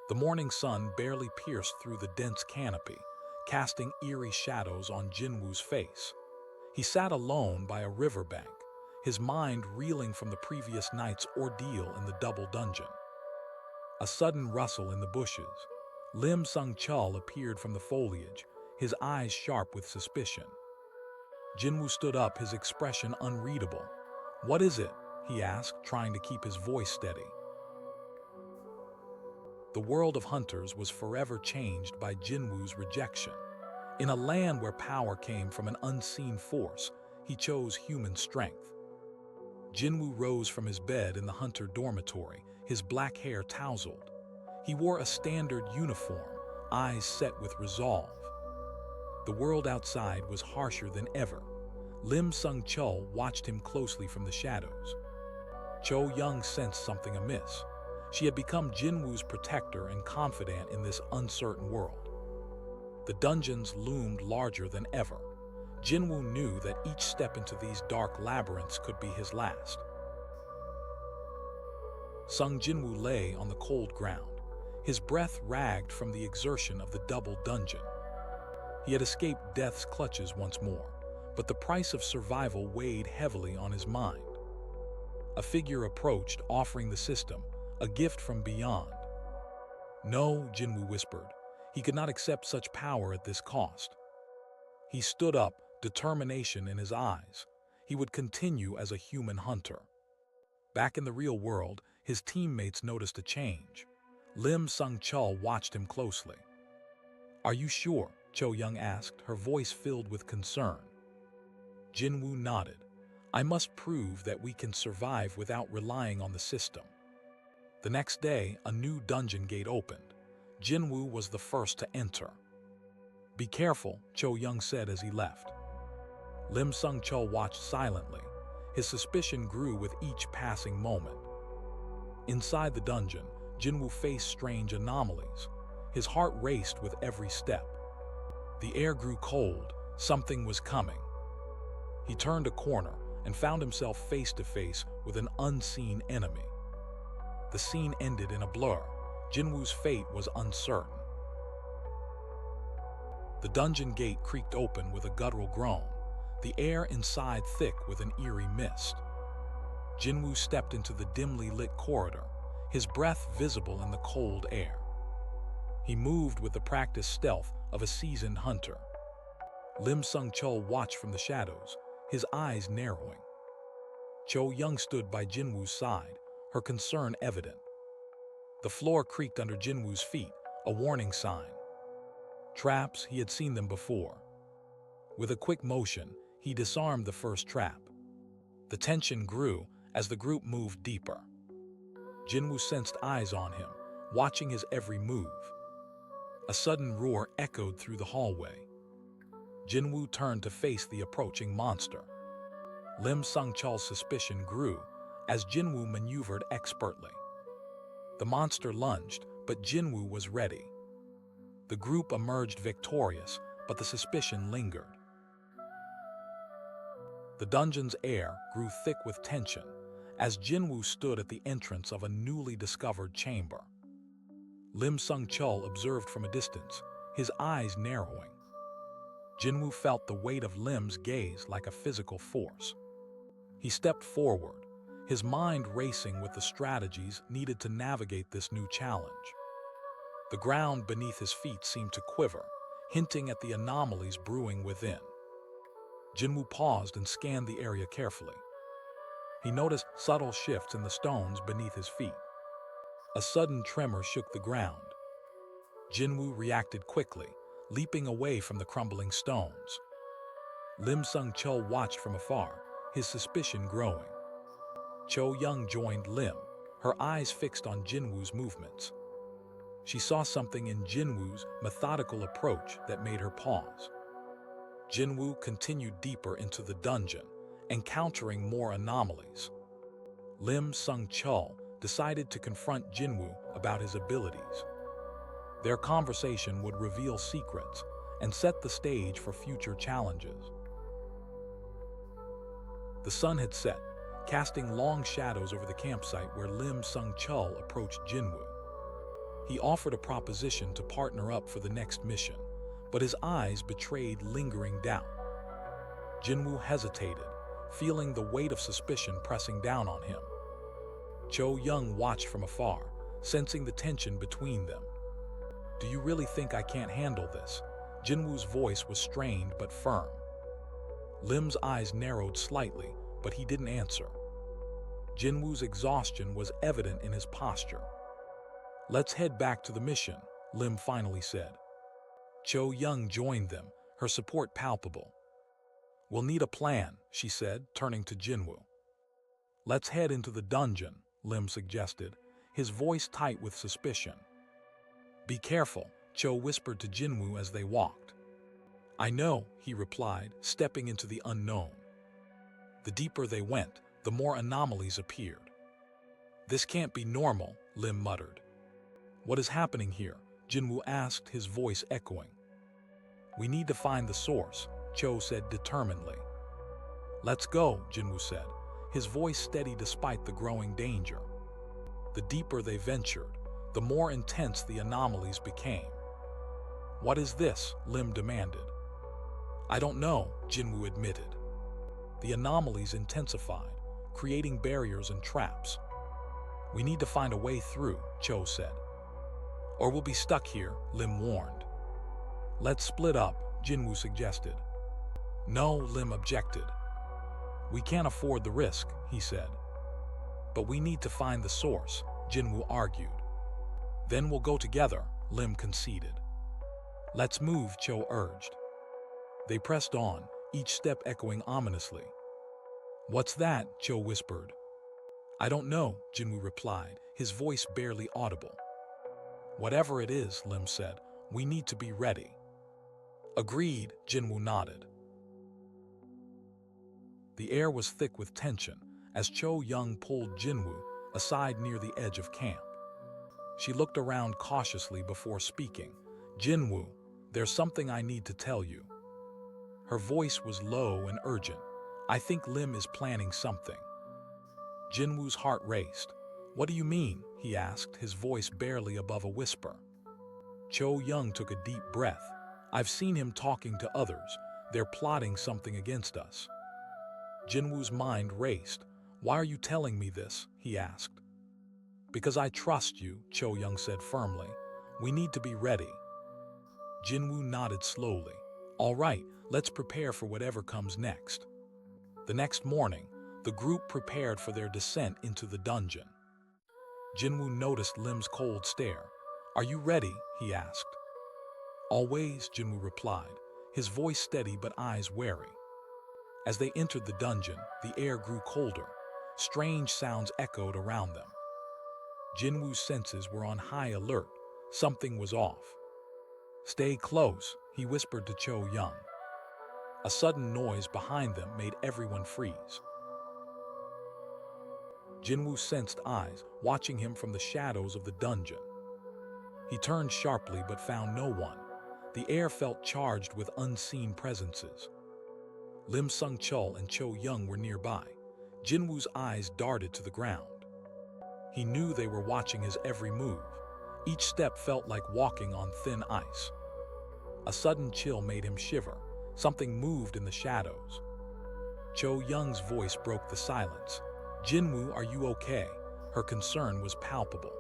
The morning sun barely pierced through the dense canopy, casting eerie shadows on Jin-Woo's face. He sat alone by a riverbank, his mind reeling from the previous night's ordeal in the double dungeon. A sudden rustle in the bushes. Lim Sung-chul appeared from the foliage, his eyes sharp with suspicion. Jin-Woo stood up, his expression unreadable. "What is it?" he asked, trying to keep his voice steady. The world of hunters was forever changed by Jin-Woo's rejection. In a land where power came from an unseen force, he chose human strength. Jin-Woo rose from his bed in the hunter dormitory, his black hair tousled. He wore a standard uniform, eyes set with resolve. The world outside was harsher than ever. Lim Sung-chul watched him closely from the shadows. Cho Young sensed something amiss. She had become Jin-Woo's protector and confidant in this uncertain world. The dungeons loomed larger than ever. Jin-Woo knew that each step into these dark labyrinths could be his last. Sung Jin-Woo lay on the cold ground. His breath ragged from the exertion of the double dungeon. He had escaped death's clutches once more, but the price of survival weighed heavily on his mind. A figure approached, offering the system a gift from beyond. "No," Jin-Woo whispered. He could not accept such power at this cost. He stood up, determination in his eyes. He would continue as a human hunter. Back in the real world, his teammates noticed a change. Lim Sung-chul watched him closely. "Are you sure?" Cho Young asked, her voice filled with concern. Jin-Woo nodded. "I must prove that we can survive without relying on the system." The next day, a new dungeon gate opened. Jin-Woo was the first to enter. "Be careful," Cho Young said as he left. Lim Sung-chul watched silently. His suspicion grew with each passing moment. Inside the dungeon, Jin-Woo faced strange anomalies. His heart raced with every step. The air grew cold. Something was coming. He turned a corner and found himself face to face with an unseen enemy. The scene ended in a blur. Jin-Woo's fate was uncertain. The dungeon gate creaked open with a guttural groan, the air inside thick with an eerie mist. Jin-Woo stepped into the dimly lit corridor, his breath visible in the cold air. He moved with the practiced stealth of a seasoned hunter. Lim Sung-chul watched from the shadows, his eyes narrowing. Cho Young stood by Jin-Woo's side, her concern evident. The floor creaked under Jin-Woo's feet, a warning sign. Traps, he had seen them before. With a quick motion, he disarmed the first trap. The tension grew as the group moved deeper. Jin-Woo sensed eyes on him, watching his every move. A sudden roar echoed through the hallway. Jin-Woo turned to face the approaching monster. Lim Sung-chul's suspicion grew as Jin-Woo maneuvered expertly. The monster lunged, but Jin-Woo was ready. The group emerged victorious, but the suspicion lingered. The dungeon's air grew thick with tension as Jin-Woo stood at the entrance of a newly discovered chamber. Lim Sung-chul observed from a distance, his eyes narrowing. Jin-Woo felt the weight of Lim's gaze like a physical force. He stepped forward, his mind racing with the strategies needed to navigate this new challenge. The ground beneath his feet seemed to quiver, hinting at the anomalies brewing within. Jin-Woo paused and scanned the area carefully. He noticed subtle shifts in the stones beneath his feet. A sudden tremor shook the ground. Jin-Woo reacted quickly, leaping away from the crumbling stones. Lim Sung-chul watched from afar, his suspicion growing. Cho Young joined Lim, her eyes fixed on Jin-Woo's movements. She saw something in Jin-Woo's methodical approach that made her pause. Jin-Woo continued deeper into the dungeon, encountering more anomalies. Lim Sung-chul decided to confront Jin-Woo about his abilities. Their conversation would reveal secrets and set the stage for future challenges. The sun had set, casting long shadows over the campsite where Lim Sung-chul approached Jin-Woo. He offered a proposition to partner up for the next mission, but his eyes betrayed lingering doubt. Jin-Woo hesitated, feeling the weight of suspicion pressing down on him. Cho Young watched from afar, sensing the tension between them. "Do you really think I can't handle this?" Jin-Woo's voice was strained but firm. Lim's eyes narrowed slightly, but he didn't answer. Jin-Woo's exhaustion was evident in his posture. "Let's head back to the mission," Lim finally said. Cho Young joined them, her support palpable. "We'll need a plan," she said, turning to Jin-Woo. "Let's head into the dungeon," Lim suggested, his voice tight with suspicion. "Be careful," Cho whispered to Jin-Woo as they walked. "I know," he replied, stepping into the unknown. The deeper they went, the more anomalies appeared. "This can't be normal," Lim muttered. "What is happening here?" Jin-Woo asked, his voice echoing. "We need to find the source," Cho said determinedly. "Let's go," Jin-Woo said, his voice steady despite the growing danger. The deeper they ventured, the more intense the anomalies became. "What is this?" Lim demanded. "I don't know," Jin-Woo admitted. The anomalies intensified, creating barriers and traps. "We need to find a way through," Cho said. "Or we'll be stuck here," Lim warned. "Let's split up," Jin-Woo suggested. "No," Lim objected. "We can't afford the risk," he said. "But we need to find the source," Jin-Woo argued. "Then we'll go together," Lim conceded. "Let's move," Cho urged. They pressed on, each step echoing ominously. "What's that?" Cho whispered. "I don't know," Jin-Woo replied, his voice barely audible. "Whatever it is," Lim said, "we need to be ready." "Agreed," Jin-Woo nodded. The air was thick with tension as Cho Young pulled Jin-Woo aside near the edge of camp. She looked around cautiously before speaking. "Jin-Woo, there's something I need to tell you." Her voice was low and urgent. "I think Lim is planning something." Jin-Woo's heart raced. "What do you mean?" he asked, his voice barely above a whisper. Cho Young took a deep breath. "I've seen him talking to others. They're plotting something against us." Jin-Woo's mind raced. "Why are you telling me this?" he asked. "Because I trust you," Cho Young said firmly. "We need to be ready." Jin-Woo nodded slowly. "All right, let's prepare for whatever comes next." The next morning, the group prepared for their descent into the dungeon. Jin-Woo noticed Lim's cold stare. "Are you ready?" he asked. "Always," Jin-Woo replied, his voice steady but eyes wary. As they entered the dungeon, the air grew colder. Strange sounds echoed around them. Jin-Woo's senses were on high alert. Something was off. "Stay close," he whispered to Cho Young. A sudden noise behind them made everyone freeze. Jin-Woo sensed eyes watching him from the shadows of the dungeon. He turned sharply but found no one. The air felt charged with unseen presences. Lim Sung-chul and Cho Young were nearby. Jin-Woo's eyes darted to the ground. He knew they were watching his every move. Each step felt like walking on thin ice. A sudden chill made him shiver. Something moved in the shadows. Cho Young's voice broke the silence. "Jin-Woo, are you okay?" Her concern was palpable.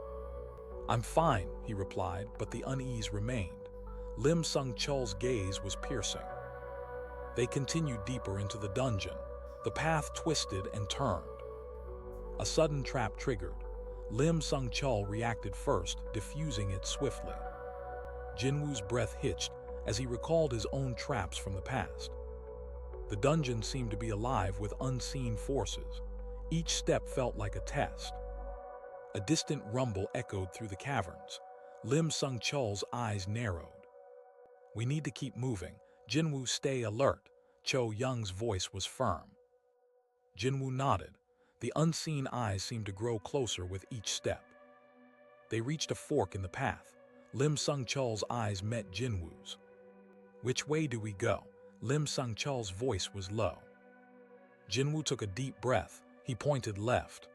"I'm fine," he replied, but the unease remained. Lim Sung-chul's gaze was piercing. They continued deeper into the dungeon. The path twisted and turned. A sudden trap triggered. Lim Sung-chul reacted first, diffusing it swiftly. Jin-Woo's breath hitched as he recalled his own traps from the past. The dungeon seemed to be alive with unseen forces. Each step felt like a test. A distant rumble echoed through the caverns. Lim Sung-chul's eyes narrowed. "We need to keep moving. Jin-Woo, stay alert." Cho Young's voice was firm. Jin-Woo nodded. The unseen eyes seemed to grow closer with each step. They reached a fork in the path. Lim Sung-chul's eyes met Jin-Woo's. "Which way do we go?" Lim Sung-chul's voice was low. Jin-Woo took a deep breath. He pointed left.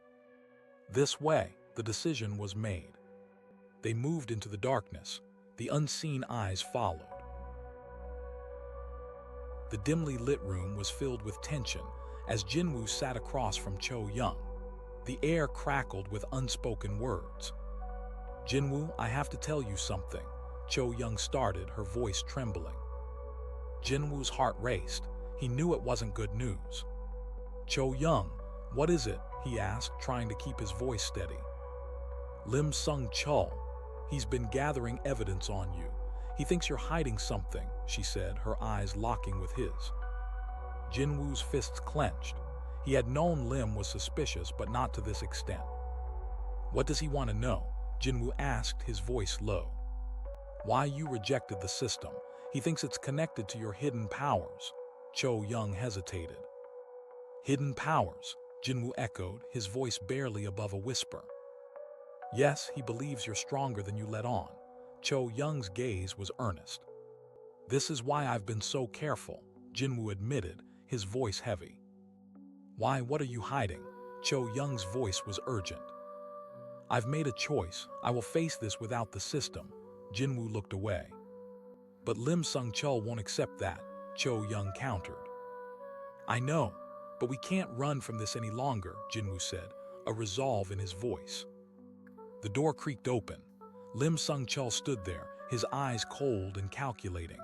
"This way." The decision was made. They moved into the darkness. The unseen eyes followed. The dimly lit room was filled with tension as Jin-Woo sat across from Cho-Young. The air crackled with unspoken words. "Jin-Woo, I have to tell you something," Cho-Young started, her voice trembling. Jin-Woo's heart raced. He knew it wasn't good news. "Cho-Young, what is it?" he asked, trying to keep his voice steady. "Lim Sung-chul, he's been gathering evidence on you. He thinks you're hiding something," she said, her eyes locking with his. Jin-Woo's fists clenched. He had known Lim was suspicious, but not to this extent. "What does he want to know?" Jin-Woo asked, his voice low. "Why you rejected the system. He thinks it's connected to your hidden powers." Cho-Young hesitated. "Hidden powers?" Jin-Woo echoed, his voice barely above a whisper. "Yes, he believes you're stronger than you let on." Cho-Young's gaze was earnest. "This is why I've been so careful," Jin-Woo admitted, his voice heavy. "Why, what are you hiding?" Cho-Young's voice was urgent. "I've made a choice. I will face this without the system." Jin-Woo looked away. "But Lim Sung-chul won't accept that," Cho-Young countered. "I know, but we can't run from this any longer," Jin-Woo said, a resolve in his voice. The door creaked open. Lim Sung-chul stood there, his eyes cold and calculating.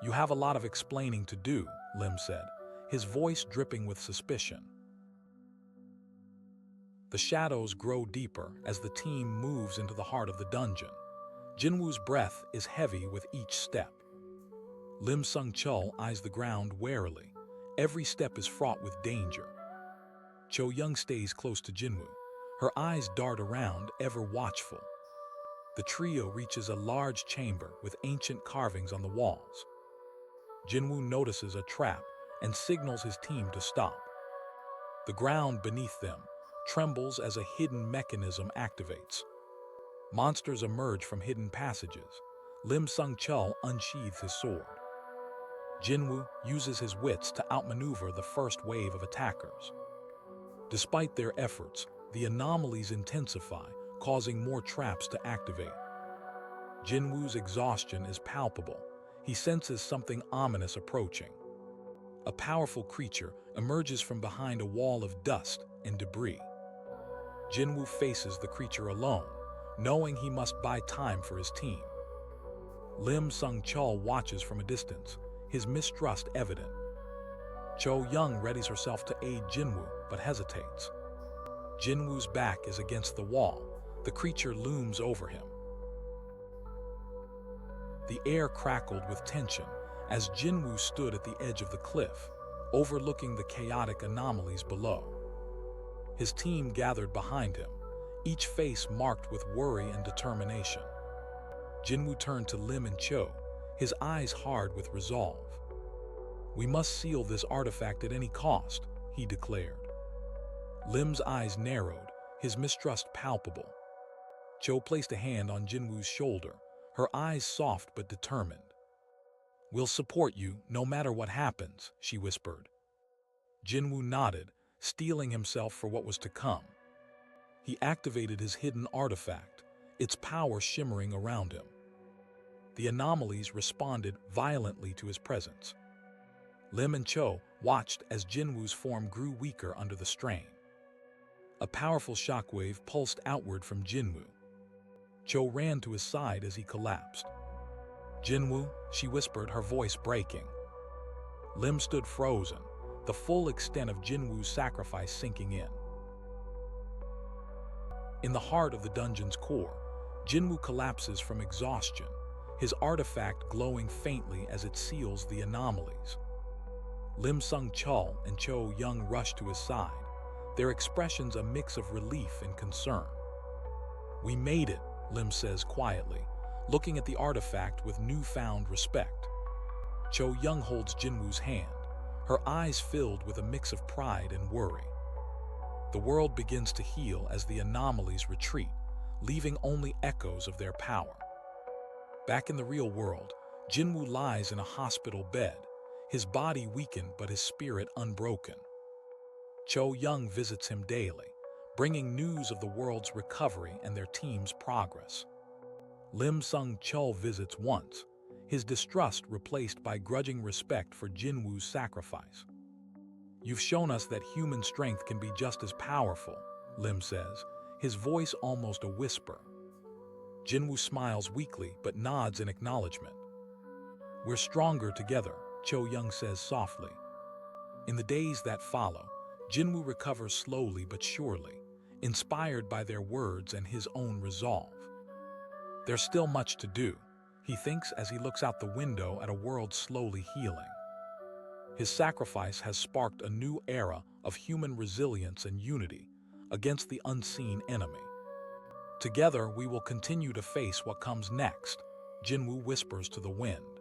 "You have a lot of explaining to do," Lim said, his voice dripping with suspicion. The shadows grow deeper as the team moves into the heart of the dungeon. Jin-Woo's breath is heavy with each step. Lim Sung-chul eyes the ground warily. Every step is fraught with danger. Cho-Young stays close to Jin-Woo. Her eyes dart around, ever watchful. The trio reaches a large chamber with ancient carvings on the walls. Jin-Woo notices a trap and signals his team to stop. The ground beneath them trembles as a hidden mechanism activates. Monsters emerge from hidden passages. Lim Sung-chul unsheathes his sword. Jin-Woo uses his wits to outmaneuver the first wave of attackers. Despite their efforts, the anomalies intensify, causing more traps to activate. Jin-Woo's exhaustion is palpable. He senses something ominous approaching. A powerful creature emerges from behind a wall of dust and debris. Jin-Woo faces the creature alone, knowing he must buy time for his team. Lim Sung-chul watches from a distance, his mistrust evident. Cho-Young readies herself to aid Jin-Woo, but hesitates. Jin-Woo's back is against the wall. The creature looms over him. The air crackled with tension as Jin-Woo stood at the edge of the cliff, overlooking the chaotic anomalies below. His team gathered behind him, each face marked with worry and determination. Jin-Woo turned to Lim and Cho, his eyes hard with resolve. "We must seal this artifact at any cost," he declared. Lim's eyes narrowed, his mistrust palpable. Cho placed a hand on Jin-Woo's shoulder, her eyes soft but determined. "We'll support you, no matter what happens," she whispered. Jin-Woo nodded, steeling himself for what was to come. He activated his hidden artifact, its power shimmering around him. The anomalies responded violently to his presence. Lim and Cho watched as Jin-Woo's form grew weaker under the strain. A powerful shockwave pulsed outward from Jin-Woo. Cho ran to his side as he collapsed. "Jin-Woo," she whispered, her voice breaking. Lim stood frozen, the full extent of Jin-Woo's sacrifice sinking in. In the heart of the dungeon's core, Jin-Woo collapses from exhaustion, his artifact glowing faintly as it seals the anomalies. Lim Sung-chul and Cho-Young rush to his side, their expressions a mix of relief and concern. "We made it," Lim says quietly, looking at the artifact with newfound respect. Cho-Young holds Jin-Woo's hand, her eyes filled with a mix of pride and worry. The world begins to heal as the anomalies retreat, leaving only echoes of their power. Back in the real world, Jin-Woo lies in a hospital bed, his body weakened but his spirit unbroken. Cho-Young visits him daily, bringing news of the world's recovery and their team's progress. Lim Sung-chul visits once, his distrust replaced by grudging respect for Jin-Woo's sacrifice. "You've shown us that human strength can be just as powerful," Lim says, his voice almost a whisper. Jin-Woo smiles weakly but nods in acknowledgement. "We're stronger together," Cho-young says softly. In the days that follow, Jin-Woo recovers slowly but surely, inspired by their words and his own resolve. There's still much to do, he thinks as he looks out the window at a world slowly healing. His sacrifice has sparked a new era of human resilience and unity against the unseen enemy. "Together we will continue to face what comes next," Jin-Woo whispers to the wind.